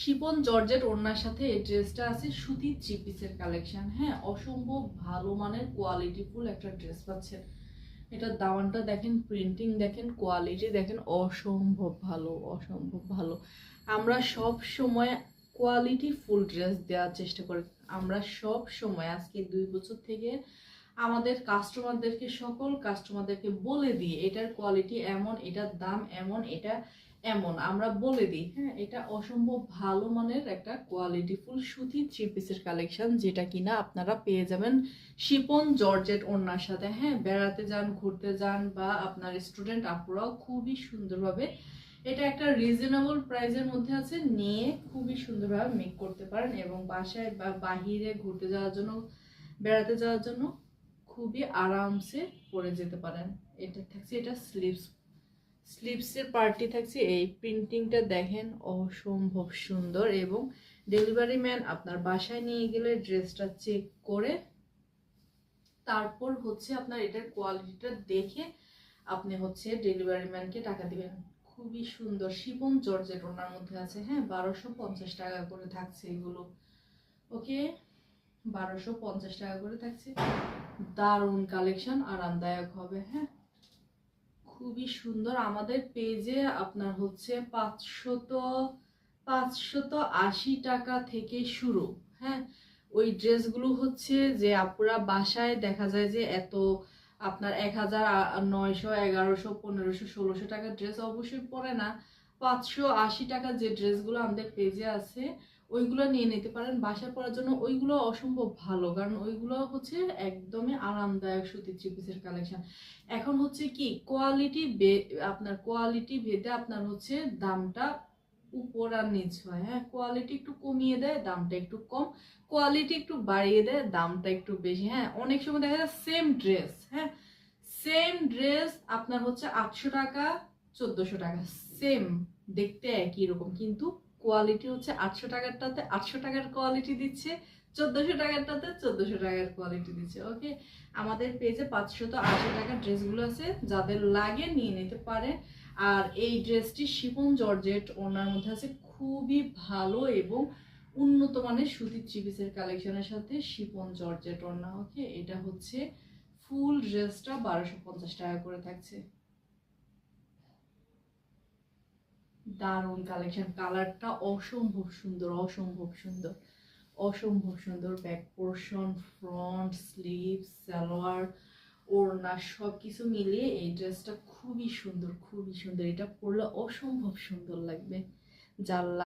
Shipon georgette ওড়নার সাথে এই ড্রেসটা আছে সুতির থ্রি পিসের কালেকশন। হ্যাঁ, অসম্ভব ভালো মানের কোয়ালিটিফুল একটা ড্রেস পাচ্ছেন। এটার দামানটা দেখেন, প্রিন্টিং দেখেন, কোয়ালিটি দেখেন, অসম্ভব ভালো, অসম্ভব ভালো। আমরা সব সময় কোয়ালিটি ফুল ড্রেস দেওয়ার চেষ্টা করি। আমরা সব সময় আজকে 2 বছর থেকে আমাদের কাস্টমারদেরকে, সকল কাস্টমারদেরকে বলে দিই এটার কোয়ালিটি এমন, এটার দাম এমন, এটা এমন আমরা বলে দিই। হ্যাঁ, এটা অসম্ভব ভালো মানের একটা কোয়ালিটিফুল সুতি থ্রি পিসের কালেকশন, যেটা কিনা আপনারা পেয়ে যাবেন শিপন জর্জেট ওড়নার সাথে। হ্যাঁ, বেড়াতে যান, ঘুরতে যান, বা আপনার স্টুডেন্ট আপুরাও খুবই সুন্দরভাবে, এটা একটা রিজনেবল প্রাইসের মধ্যে আছে, নিয়ে খুবই সুন্দরভাবে মেক করতে পারেন এবং বাসায় বা বাহিরে ঘুরতে যাওয়ার জন্য, বেড়াতে যাওয়ার জন্য খুবই আরামসে পরে যেতে পারেন। এটা থাকছে, এটা স্লিভসের পার্টি থাকছে। এই প্রিন্টিংটা দেখেন, অসম্ভব সুন্দর। এবং ডেলিভারি ম্যান আপনার বাসায় নিয়ে গেলে ড্রেসটা চেক করে তারপর হচ্ছে আপনার এটার কোয়ালিটিটা দেখে আপনি হচ্ছে ডেলিভারি ম্যানকে টাকা দিবেন। খুবই সুন্দর শিফন জর্জেট ওনার মধ্যে আছে। হ্যাঁ, 1250 টাকা করে থাকছে এগুলো। ওকে, 1250 টাকা করে থাকছে। দারুণ কালেকশন, আরামদায়ক হবে। হ্যাঁ, খুবই সুন্দর। আমাদের পেজে আপনার হচ্ছে 580 টাকা থেকে শুরু। হ্যাঁ, ওই ড্রেসগুলো হচ্ছে যে আপুরা বাসায় দেখা যায় যে এত আপনার 1900, 1100, 1500, 1600 টাকার ড্রেস অবশ্যই পরে না। 580 টাকা যে ড্রেসগুলো আমাদের পেজে আছে ওইগুলো নিয়ে নিতে পারেন বাসায় পরার জন্য। ওইগুলো অসম্ভব ভালো, কারণ ওইগুলো হচ্ছে একদমই আরামদায়ক সুতির থ্রি পিসের কালেকশন। এখন হচ্ছে কি আপনার কোয়ালিটি ভেদে আপনার হচ্ছে দামটা উপর আর নিচ হয়। হ্যাঁ, কোয়ালিটি একটু কমিয়ে দেয়, দামটা একটু কম, কোয়ালিটি একটু বাড়িয়ে দেয়, দামটা একটু বেশি। হ্যাঁ, অনেক সময় দেখা যায় সেম ড্রেস, হ্যাঁ সেম ড্রেস আপনার হচ্ছে 800 টাকা, 1400 টাকা, সেম দেখতে একই রকম, কিন্তু কোয়ালিটি হচ্ছে 800 টাকারটাতে 800 টাকার কোয়ালিটি দিচ্ছে, 1400 টাকারটাতে 1400 টাকার কোয়ালিটি দিচ্ছে। ওকে, আমাদের পেজে 580 টাকার ড্রেসগুলো আছে, যাদের লাগে নিয়ে নিতে পারে। আর এই ড্রেসটি শিফন জর্জেট ওনার মধ্যে আছে, খুবই ভালো এবং উন্নত মানের সুতির থ্রি পিসের কালেকশনের সাথে শিফন জর্জেট ওড়না। ওকে, এটা হচ্ছে ফুল ড্রেসটা 1250 টাকা করে থাকছে। দারুণ কালেকশন, কালারটা অসম্ভব সুন্দর, অসম্ভব সুন্দর, অসম্ভব সুন্দর। Back portion, front, sleeve, salwar, ওড়না সবকিছু মিলিয়ে এই ড্রেসটা খুবই সুন্দর, খুবই সুন্দর। এটা পরলে অসম্ভব সুন্দর লাগবে। যার